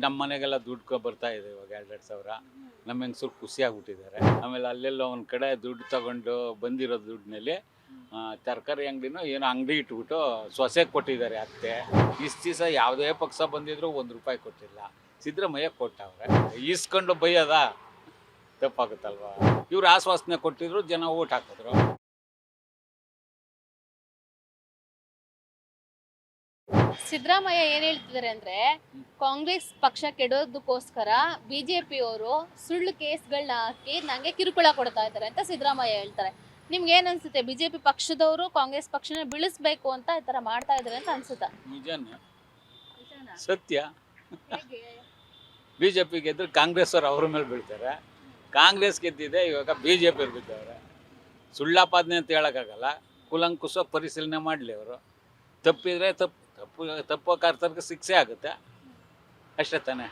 ನಮ್ಮ ಮನೆಗೆಲ್ಲ ದುಡ್ಡು ಬರ್ತಾ ಇದೆ ಇವಾಗ 2-2 ಸಾವಿರ. ನಮ್ಮ ಹೆಂಗಸರು ಖುಷಿಯಾಗ್ಬಿಟ್ಟಿದ್ದಾರೆ. ಆಮೇಲೆ ಅಲ್ಲೆಲ್ಲ ಒಂದು ಕಡೆ ದುಡ್ಡು ತಗೊಂಡು ಬಂದಿರೋ ದುಡ್ಡಿನಲ್ಲಿ ತರಕಾರಿ ಅಂಗಡಿನೋ ಏನೋ ಅಂಗಡಿ ಇಟ್ಬಿಟ್ಟು ಸೊಸೆಗೆ ಕೊಟ್ಟಿದ್ದಾರೆ ಅತ್ತೆ. ಇಷ್ಟು ದಿವಸ ಯಾವುದೇ ಪಕ್ಷ ಬಂದಿದ್ರು ₹1 ಕೊಟ್ಟಿಲ್ಲ. ಸಿದ್ದರಾಮಯ್ಯ ಕೊಟ್ಟವ್ರೆ. ಈಸ್ಕೊಂಡು ಬೈಯೋದ ತಪ್ಪಾಗುತ್ತಲ್ವಾ? ಇವ್ರು ಆಶ್ವಾಸನೆ ಕೊಟ್ಟಿದ್ರು, ಜನ ಓಟ್ ಹಾಕಿದ್ರು. ಸಿದ್ದರಾಮಯ್ಯ ಏನ್ ಹೇಳ್ತಿದ್ದಾರೆ ಅಂದ್ರೆ ಕಾಂಗ್ರೆಸ್ ಪಕ್ಷ ಕೆಡೋದಕ್ಕೋಸ್ಕರ ಬಿಜೆಪಿಯವರು ಸುಳ್ಳು ಕೇಸ್ಗಳನ್ನ ಹಾಕಿ ನಂಗೆ ಕಿರುಕುಳ ಕೊಡ್ತಾ ಇದ್ದಾರೆ ಅಂತ ಸಿದ್ದರಾಮಯ್ಯ ಹೇಳ್ತಾರೆ. ನಿಮ್ಗೆ ಏನ್ ಅನ್ಸುತ್ತೆ? ಬಿಜೆಪಿ ಪಕ್ಷದವರು ಕಾಂಗ್ರೆಸ್ ಪಕ್ಷನ ಬೀಳಿಸ್ಬೇಕು ಅಂತ ಈ ತರ ಮಾಡ್ತಾ ಇದ್ದಾರೆ ಅಂತ ಅನ್ಸುತ್ತಾ? ನಿಜಾನೆ, ಸತ್ಯ. ಬಿಜೆಪಿ ಗೆದ್ರೆ ಕಾಂಗ್ರೆಸ್ ಅವ್ರು ಅವ್ರ ಮೇಲೆ ಬೀಳ್ತಾರೆ. ಕಾಂಗ್ರೆಸ್ ಗೆದ್ದಿದೆ, ಇವಾಗ ಬಿಜೆಪಿ ಬಿದ್ದವ್ರೆ. ಸುಳ್ಳಾಪಾದನೆ ಅಂತ ಹೇಳೋಕ್ಕಾಗಲ್ಲ. ಕುಲಂಕುಷ ಪರಿಶೀಲನೆ ಮಾಡಲಿ ಅವರು. ತಪ್ಪಿದ್ರೆ ತಪ್ಪು ಕರ್ತರಿಗೆ ಶಿಕ್ಷೆ ಆಗುತ್ತೆ, ಅಷ್ಟೇ ತಾನೆ.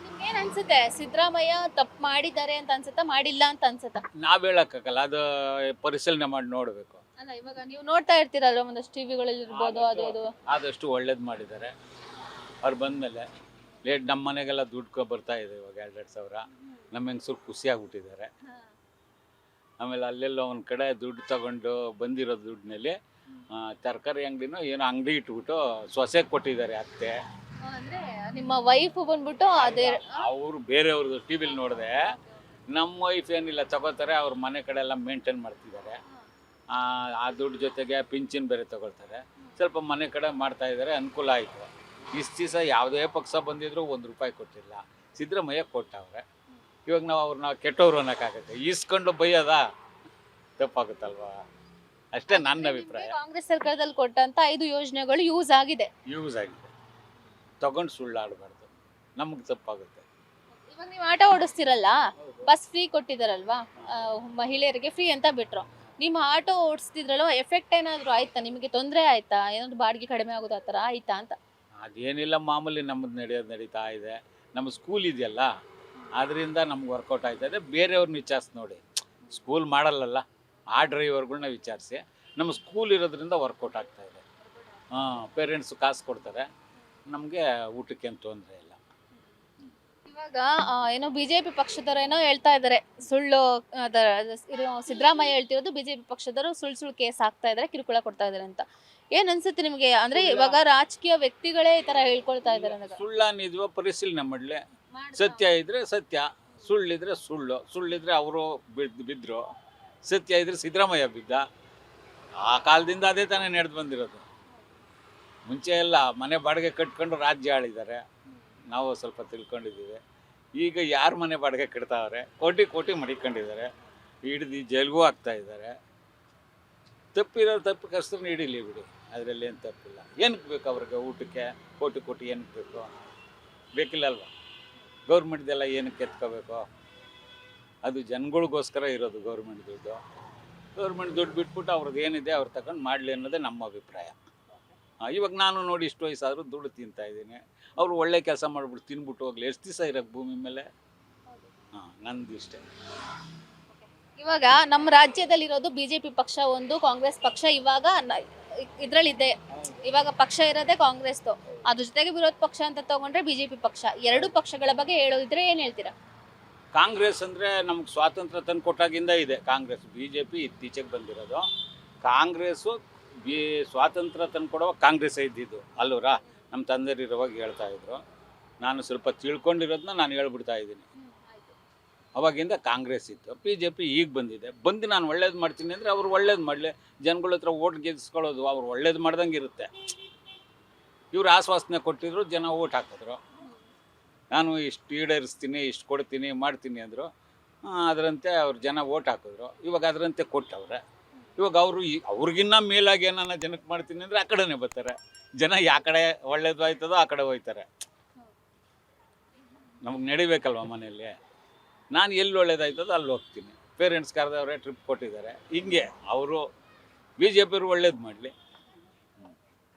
ನಿಮ್ಗೆ ಏನ್ ಅನ್ಸುತ್ತೆ? ಸಿದ್ದರಾಮಯ್ಯ ತಪ್ಪು ಮಾಡಿದ್ದಾರೆ ಅಂತ ಅನ್ಸುತ್ತಾ, ಮಾಡಿಲ್ಲ ಅಂತ ಅನ್ಸುತ್ತಾ? ನಾವ್ ಹೇಳಕ್ಕಾಗಲ್ಲ, ಅದು ಪರಿಶೀಲನೆ ಮಾಡಿ ನೋಡ್ಬೇಕು. ಅಲ್ಲ, ಇವಾಗ ನೀವು ನೋಡ್ತಾ ಇರ್ತೀರಲ್ವ ಒಂದಷ್ಟು ಟಿವಿಗಳಲ್ಲಿ ಇರ್ಬೋದು, ಅದು ಆದಷ್ಟು ಒಳ್ಳೇದು ಮಾಡಿದ್ದಾರೆ ಅವ್ರು ಬಂದಮೇಲೆ. ನಮ್ಮ ಮನೆಗೆಲ್ಲ ದುಡ್ಡು ಬರ್ತಾ ಇದೆ ಇವಾಗ 2-2 ಸಾವಿರ. ನಮ್ಮ ಹೆಂಗಸರು ಖುಷಿಯಾಗ್ಬಿಟ್ಟಿದ್ದಾರೆ. ಆಮೇಲೆ ಅಲ್ಲೆಲ್ಲ ಒಂದು ಕಡೆ ದುಡ್ಡು ತಗೊಂಡು ಬಂದಿರೋ ದುಡ್ಡಿನಲ್ಲಿ ತರಕಾರಿ ಅಂಗಡಿನೋ ಏನೋ ಅಂಗಡಿ ಇಟ್ಬಿಟ್ಟು ಸೊಸೆಗೆ ಕೊಟ್ಟಿದ್ದಾರೆ ಅತ್ತೆ. ಅಂದ್ರೆ ನಿಮ್ಮ ವೈಫ್ ಬಂದ್ಬಿಟ್ಟು ಅದೇ ಅವರು ಬೇರೆಯವ್ರದ್ದು ಟಿವಿಲಿ ನೋಡಿದೆ. ನಮ್ಮ ವೈಫ್ ಏನಿಲ್ಲ, ತಗೋತಾರೆ, ಅವ್ರ ಮನೆ ಕಡೆ ಎಲ್ಲ ಮೇಂಟೈನ್ ಮಾಡ್ತಿದ್ದಾರೆ. ಆ ದುಡ್ಡು ಜೊತೆಗೆ ಪಿಂಚಿನ್ ಬೇರೆ ತಗೊಳ್ತಾರೆ. ಸ್ವಲ್ಪ ಮನೆ ಕಡೆ ಮಾಡ್ತಾ ಇದ್ದಾರೆ, ಅನುಕೂಲ ಆಯಿತು. ಇಷ್ಟು ದಿವಸ ಯಾವುದೇ ಪಕ್ಷ ಬಂದಿದ್ರು ₹1 ಕೊಟ್ಟಿಲ್ಲ. ಸಿದ್ದರಾಮಯ್ಯ ಕೊಟ್ಟವ್ರೆ. ಇವಾಗ ನಾವು ಅವ್ರನ್ನ ಕೆಟ್ಟವ್ರು ಅನ್ನೋಕ್ಕಾಗುತ್ತೆ. ಈಸ್ಕೊಂಡು ಬೈಯೋದ ತಪ್ಪಾಗುತ್ತಲ್ವಾ? ಅಷ್ಟೇ ನನ್ನ ಅಭಿಪ್ರಾಯ. ಕಾಂಗ್ರೆಸ್ ಸರ್ಕಾರದಲ್ಲಿ ಕೊಟ್ಟಂತ 5 ಯೋಜನೆಗಳು ಯೂಸ್ ಆಗಿದೆ. ತಗೊಂಡು ಸುಳ್ಳಾಡಬಾರ್ದು, ನಮಗೆ ತಪ್ಪಾಗುತ್ತೆ. ಇವಾಗ ನೀವು ಆಟೋ ಓಡಿಸ್ತಿರಲ್ಲ, ಬಸ್ ಫ್ರೀ ಕೊಟ್ಟಿದ್ದಾರಲ್ವಾ, ಮಹಿಳೆಯರಿಗೆ ಫ್ರೀ ಅಂತ ಬಿಟ್ರು. ನಿಮ್ಮ ಆಟೋ ಓಡಿಸ್ತಿದ್ರಲ್ವ, ಎಫೆಕ್ಟ್ ಏನಾದ್ರು ಆಯ್ತಾ? ನಿಮಗೆ ತೊಂದರೆ ಆಯ್ತಾ? ಏನಾದ್ರು ಬಾಡಿಗೆ ಕಡಿಮೆ ಆಗೋದು ಆ ಥರ ಆಯ್ತಾ ಅಂತ? ಅದೇನಿಲ್ಲ, ಮಾಮೂಲಿ ನಮ್ಮದು ನಡೀತಾ ಇದೆ. ನಮ್ಮ ಸ್ಕೂಲ್ ಇದೆಯಲ್ಲ, ಅದರಿಂದ ನಮ್ಗೆ ವರ್ಕೌಟ್ ಆಯ್ತಾ ಇದೆ. ಬೇರೆಯವ್ರನ್ನ ವಿಚಾರಿಸಿ ನೋಡಿ, ಸ್ಕೂಲ್ ಮಾಡಲ್ಲಲ್ಲ, ಆ ಡ್ರೈವರ್ಗಳನ್ನ ವಿಚಾರಿಸಿ. ನಮ್ಮ ಸ್ಕೂಲ್ ಇರೋದ್ರಿಂದ ವರ್ಕೌಟ್ ಆಗ್ತಾಯಿದೆ. ಪೇರೆಂಟ್ಸು ಕಾಸು ಕೊಡ್ತಾರೆ, ನಮಗೆ ಊಟಕ್ಕೇನು ತೊಂದರೆ ಇಲ್ಲ. ಇವಾಗ ಏನೋ ಬಿಜೆಪಿ ಪಕ್ಷದವರು ಏನೋ ಹೇಳ್ತಾ ಇದ್ದಾರೆ, ಸುಳ್ಳು ಸಿದ್ದರಾಮಯ್ಯ ಹೇಳ್ತಿರೋದು ಬಿಜೆಪಿ ಪಕ್ಷದವರು ಸುಳ್ಳು ಕೇಸ್ ಹಾಕ್ತಾ ಇದ್ದಾರೆ, ಕಿರುಕುಳ ಕೊಡ್ತಾ ಇದ್ದಾರೆ ಅಂತ. ಏನ್ ಅನ್ಸುತ್ತೆ ನಿಮಗೆ? ಅಂದ್ರೆ ಇವಾಗ ರಾಜಕೀಯ ವ್ಯಕ್ತಿಗಳೇ ಈ ತರ ಹೇಳ್ಕೊಳ್ತಾ ಇದ್ದಾರೆ. ಸುಳ್ಳಾನಿದ್ವ ಪರಿಶೀಲನೆ ಮಾಡಲಿ. ಸತ್ಯ ಇದ್ರೆ ಸತ್ಯ, ಸುಳ್ಳಿದ್ರೆ ಸುಳ್ಳು. ಸುಳ್ಳಿದ್ರೆ ಅವರು ಬಿದ್ದರು, ಸತ್ಯ ಇದ್ರೆ ಸಿದ್ದರಾಮಯ್ಯ ಬಿದ್ದ. ಆ ಕಾಲದಿಂದ ಅದೇ ತಾನೇ ನಡೆದು ಬಂದಿರೋದು. ಮುಂಚೆ ಎಲ್ಲ ಮನೆ ಬಾಡಿಗೆ ಕಟ್ಕೊಂಡು ರಾಜ್ಯ ಆಳಿದ್ದಾರೆ, ನಾವು ಸ್ವಲ್ಪ ತಿಳ್ಕೊಂಡಿದ್ದೀವಿ. ಈಗ ಯಾರು ಮನೆ ಬಾಡಿಗೆ ಕಟ್ತಾವ್ರೆ, ಕೋಟಿ ಮಡಿಕೊಂಡಿದ್ದಾರೆ, ಹಿಡಿದು ಜೈಲ್ಗೂ ಆಗ್ತಾ ಇದ್ದಾರೆ. ತಪ್ಪಿರೋರು ತಪ್ಪು ಕಷ್ಟರು ಹಿಡೀಲಿ ಬಿಡಿ, ಅದರಲ್ಲಿ ಏನು ತಪ್ಪಿಲ್ಲ. ಏನಕ್ಕೆ ಬೇಕು ಅವ್ರಿಗೆ ಊಟಕ್ಕೆ ಕೋಟಿ ಏನಕ್ಕೆ ಬೇಕು? ಬೇಕಿಲ್ಲಲ್ವ? ಗೌರ್ಮೆಂಟ್ದೆಲ್ಲ ಏನಕ್ಕೆ ಎತ್ಕೋಬೇಕು? ಅದು ಜನಗಳಿಗೋಸ್ಕರ ಇರೋದು ಗೌರ್ಮೆಂಟ್ ದುಡ್ಡು. ಗೌರ್ಮೆಂಟ್ ದುಡ್ಡು ಬಿಟ್ಬಿಟ್ಟು ಅವ್ರದ್ದು ಏನಿದೆ ಅವ್ರು ತಗೊಂಡು ಮಾಡಲಿ ಅನ್ನೋದೇ ನಮ್ಮ ಅಭಿಪ್ರಾಯ. ಇವಾಗ ನಾನು ನೋಡಿ ಇಷ್ಟು ವಯಸ್ಸಾದರೂ ದುಡ್ಡು ತಿಂತಾಯಿದ್ದೀನಿ. ಅವರು ಒಳ್ಳೆ ಕೆಲಸ ಮಾಡಿಬಿಟ್ಟು ತಿನ್ಬಿಟ್ಟು ಹೋಗ್ಲಿ. ಎಷ್ಟು ದಿವಸ ಇರೋಕ್ಕೆ ಭೂಮಿ ಮೇಲೆ? ನಂದು ಇಷ್ಟೇ. ಇವಾಗ ನಮ್ಮ ರಾಜ್ಯದಲ್ಲಿರೋದು ಬಿಜೆಪಿ ಪಕ್ಷ ಒಂದು, ಕಾಂಗ್ರೆಸ್ ಪಕ್ಷ ಇವಾಗ ಇದ್ರಲ್ಲಿದೆ. ಇವಾಗ ಪಕ್ಷ ಇರೋದೇ ಕಾಂಗ್ರೆಸ್ದು, ಅದ್ರ ಜೊತೆಗೆ ವಿರೋಧ ಪಕ್ಷ ಅಂತ ತಗೊಂಡ್ರೆ ಬಿಜೆಪಿ ಪಕ್ಷ. 2 ಪಕ್ಷಗಳ ಬಗ್ಗೆ ಹೇಳೋದಿದ್ರೆ ಏನು ಹೇಳ್ತೀರಾ? ಕಾಂಗ್ರೆಸ್ ಅಂದರೆ ನಮ್ಗೆ ಸ್ವಾತಂತ್ರ್ಯ ತಂದು ಕೊಟ್ಟಾಗಿಂದ ಇದೆ ಕಾಂಗ್ರೆಸ್. ಬಿಜೆಪಿ ಇತ್ತೀಚೆಗೆ ಬಂದಿರೋದು. ಕಾಂಗ್ರೆಸ್ಸು ಸ್ವಾತಂತ್ರ್ಯ ತಂದು ಕೊಡುವಾಗ ಕಾಂಗ್ರೆಸ್ ಇದ್ದಿದ್ದು ಅಲ್ಲೂರಾ? ನಮ್ಮ ತಂದೆಯರು ಇರುವಾಗ ಹೇಳ್ತಾ ಇದ್ರು. ನಾನು ಸ್ವಲ್ಪ ತಿಳ್ಕೊಂಡಿರೋದನ್ನ ನಾನು ಹೇಳ್ಬಿಡ್ತಾ ಇದ್ದೀನಿ. ಅವಾಗಿಂದ ಕಾಂಗ್ರೆಸ್ ಇತ್ತು, ಬಿಜೆಪಿ ಈಗ ಬಂದು ನಾನು ಒಳ್ಳೇದು ಮಾಡ್ತೀನಿ ಅಂದರೆ ಅವ್ರು ಒಳ್ಳೇದು ಮಾಡಲಿ. ಜನಗಳ ಹತ್ರ ಓಟ್ ಗೆಲ್ಸ್ಕೊಳ್ಳೋದು, ಅವ್ರು ಒಳ್ಳೇದು ಮಾಡ್ದಂಗೆ ಇರುತ್ತೆ. ಇವ್ರು ಆಶ್ವಾಸನೆ ಕೊಟ್ಟಿದ್ರು, ಜನ ಓಟ್ ಹಾಕಿದ್ರು. ನಾನು ಇಷ್ಟು ಈಡೇರಿಸ್ತೀನಿ, ಇಷ್ಟು ಕೊಡ್ತೀನಿ, ಮಾಡ್ತೀನಿ ಅಂದರು. ಅದರಂತೆ ಅವ್ರು ಜನ ಓಟ್ ಹಾಕಿದ್ರು. ಇವಾಗ ಅದರಂತೆ ಕೊಟ್ಟವ್ರೆ. ಇವಾಗ ಅವ್ರಿಗಿನ್ನ ಮೇಲಾಗಿ ಏನಾನ ಜನಕ್ಕೆ ಮಾಡ್ತೀನಿ ಅಂದರೆ ಆ ಕಡೆನೇ ಬರ್ತಾರೆ ಜನ. ಯಾವ ಕಡೆ ಒಳ್ಳೇದು ಆಯ್ತದೋ ಆ ಕಡೆ ಹೋಗ್ತಾರೆ. ನಮಗೆ ನಡಿಬೇಕಲ್ವ ಮನೆಯಲ್ಲಿ. ನಾನು ಎಲ್ಲಿ ಒಳ್ಳೇದಾಯ್ತದೋ ಅಲ್ಲಿ ಹೋಗ್ತೀನಿ. ಪೇರೆಂಟ್ಸ್ ಕರೆದವ್ರೆ, ಟ್ರಿಪ್ ಕೊಟ್ಟಿದ್ದಾರೆ. ಹಿಂಗೆ ಅವರು ಬಿ ಜೆ ಪಿಯವರು ಒಳ್ಳೇದು ಮಾಡಲಿ.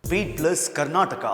Beat plus Karnataka.